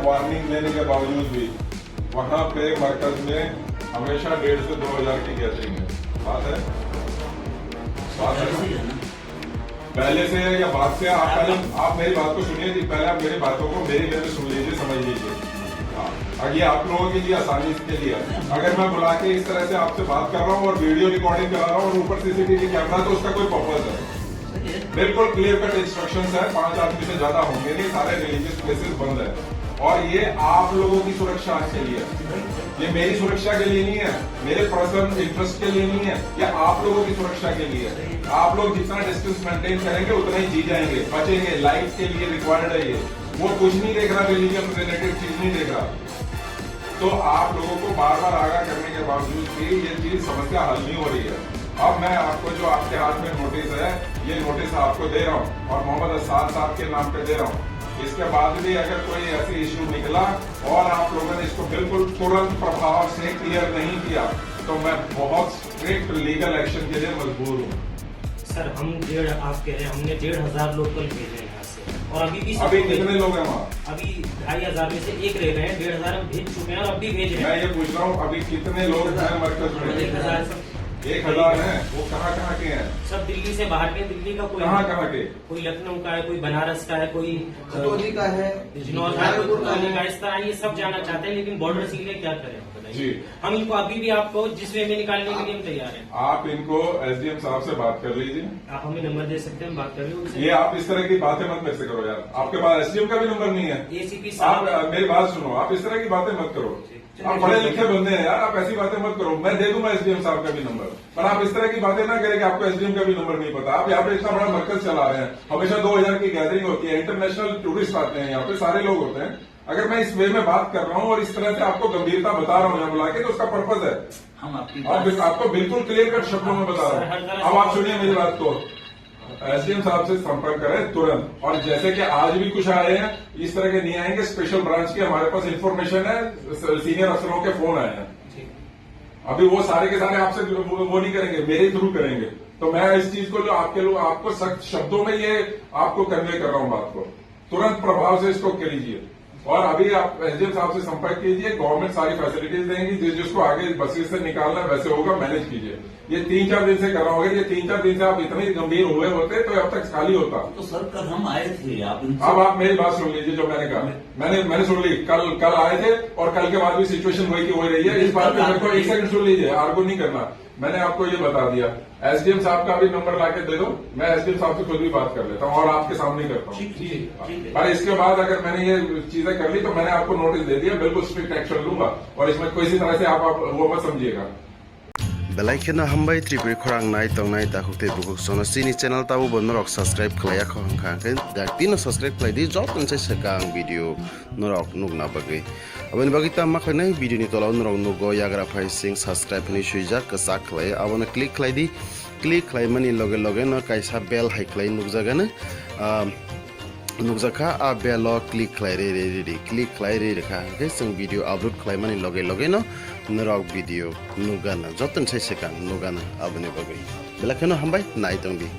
Warning लेने के बावजूद भी वहाँ पे मरकज में हमेशा 1,500 से 2,000 की गैदरिंग है। बात है पहले से है या बात से? आप पहले आप मेरी बात को सुनिए जी, पहले आप मेरी बातों को मेरी में सुन लीजिए, समझ लीजिए। हाँ, ये आप लोगों के लिए आसानी के लिए, अगर मैं बुला के इस तरह से आपसे बात कर रहा हूँ और वीडियो रिकॉर्डिंग करा रहा हूँ और ऊपर सीसीटीवी कैमरा, तो उसका कोई पर्पज है? बिल्कुल क्लियर कट इंस्ट्रक्शंस है, 5 आदमी से ज्यादा होंगे नहीं, सारे रिलीजियस प्लेसेस बंद है। और ये आप लोगों की सुरक्षा के लिए, ये मेरी सुरक्षा के लिए नहीं है, मेरे पर्सनल इंटरेस्ट के लिए नहीं है, ये आप लोगों की सुरक्षा के लिए है। आप लोग जितना डिस्टेंस मेंटेन करेंगे उतना ही जी जाएंगे, बचेंगे। लाइफ के लिए रिक्वायर्ड है ये, वो कुछ नहीं देख रहा, रिलीजन रिलेटेड चीज नहीं देख रहा। तो आप लोगों को बार बार आगाह करने के बावजूद भी ये चीज समस्या हल नहीं हो रही है। अब मैं आपको जो आपके हाथ में नोटिस है, ये नोटिस आपको दे रहा हूँ और मोहम्मद असाद साहब के नाम पे दे रहा हूँ। इसके बाद भी अगर कोई ऐसी इश्यू निकला और आप लोगों ने इसको बिल्कुल तुरंत प्रभाव से क्लियर नहीं किया, तो मैं बहुत स्ट्रिक्ट लीगल एक्शन के लिए मजबूर हूँ। सर हम आप कह रहे हैं हमने 1,500 लोकल भेजे हैं यहाँ से, और अभी कितने लोग हैं वहाँ? अभी 2,500 में से एक रह गए हैं, 1,500 हम भेज चुके हैं और अभी भेज रहे हैं। मैं ये पूछ रहा हूँ अभी कितने लोग हैं मरकज में? 1,000 है। वो कहाँ के हैं? सब दिल्ली से बाहर के, दिल्ली का कोई कहाँ के? कोई लखनऊ का है, कोई बनारस का है, कोई खतौली का है, खतौली का, इस तरह ये सब जाना चाहते हैं, लेकिन बॉर्डर सील है, क्या करें जी। हम इनको अभी भी आपको जिस वे में निकालने के लिए हम तैयार हैं। आप इनको एसडीएम साहब से बात कर लीजिए। आप हमें नंबर दे सकते हैं, हम बात कर लीजिए। ये आप इस तरह की बातें मत मेरे से करो यार, आपके पास एसडीएम का भी नंबर नहीं है। एसीपी आप साहब मेरी बात सुनो, आप इस तरह की बातें मत करो। आप पढ़े लिखे बंदे हैं यार, आप ऐसी बातें मत करो। मैं दे दूंगा एसडीएम साहब का भी नंबर, पर आप इस तरह की बातें ना करें कि आपको एसडीएम का भी नंबर नहीं पता। आप यहाँ पे इतना बड़ा मरकज चला रहे हैं, हमेशा 2,000 की गैदरिंग होती है, इंटरनेशनल टूरिस्ट आते हैं यहाँ पे, सारे लोग होते हैं। अगर मैं इस वे में बात कर रहा हूँ और इस तरह से आपको गंभीरता बता रहा हूँ यहाँ बुला के, तो उसका पर्पज है। हम आपको बिल्कुल क्लियर कट शब्दों में बता रहा हूँ। अब आप सुनिए मेरी बात को, एसडीएम साहब से संपर्क करें तुरंत। और जैसे कि आज भी कुछ आए हैं, इस तरह के नहीं आएंगे, स्पेशल ब्रांच की हमारे पास इंफॉर्मेशन है, सीनियर अफसरों के फोन आए हैं। अभी वो सारे के सारे आपसे वो नहीं करेंगे, मेरे थ्रू करेंगे। तो मैं इस चीज को जो आपके लोग आपको सख्त शब्दों में ये आपको कन्वे कर रहा हूँ बात को, तुरंत प्रभाव से इसको कीजिए। और अभी आप एसडीएम साहब से संपर्क कीजिए, गवर्नमेंट सारी फैसिलिटीज देंगी, जिसको आगे बसेस से निकालना है वैसे होगा, मैनेज कीजिए। ये 3-4 दिन से कर रहा हूँ, ये 3-4 दिन से आप इतने गंभीर हुए होते तो अब तक खाली होता। तो सर कल हम आए थे, अब आप मेरी बात सुन लीजिए, जो मैंने कहा मैंने सुन ली। कल आए थे और कल के बाद भी सिचुएशन वही की हो रही है। इस बात पे मेरे को 1 सेकंड सुन लीजिए, आर्गू नहीं करना। मैंने आपको ये बता दिया, एसडीएम साहब का भी नंबर लाके दे दो, मैं एसडीएम साहब से खुद भी बात कर लेता हूँ और आपके सामने करता हूँ। पर इसके बाद अगर मैंने ये चीजें कर ली तो मैंने आपको नोटिस दे दिया, बिल्कुल स्ट्रिक्ट एक्शन लूंगा और इसमें किसी तरह से आप वो मत समझिएगा। बेलाइखेना हमबाय त्रिपुरी खरांग नाय तंगनाय ताखुते बुकुक सोना सिनी चैनल ताबो बनरक सब्सक्राइब खलाया खंखांखे दातिनो सब्सक्राइब खलायदि जब तनसे सकां वीडियो नरक नुगना बगै अबन बगिता माखने वीडियो नि तलाव नरक नुगो याग्रा फाइ सिंग सब्सक्राइब नि सुइजा कसा खलाय अबन क्लिक खलायदि क्लिक खलायमानि लगे लगे न कायसा बेल हाइ खलाय नुगजागानो नुकजाखा आ बेल क्लिक खलाय रे क्लिक खलाय रे रेखा के जों वीडियो अपलोड खलायमानि लगे लगे न नरक वीडियो नुगाना जतन से सेकां नुगाना अबने बगै बेलाखेनो हमबाय नाय तंगदि।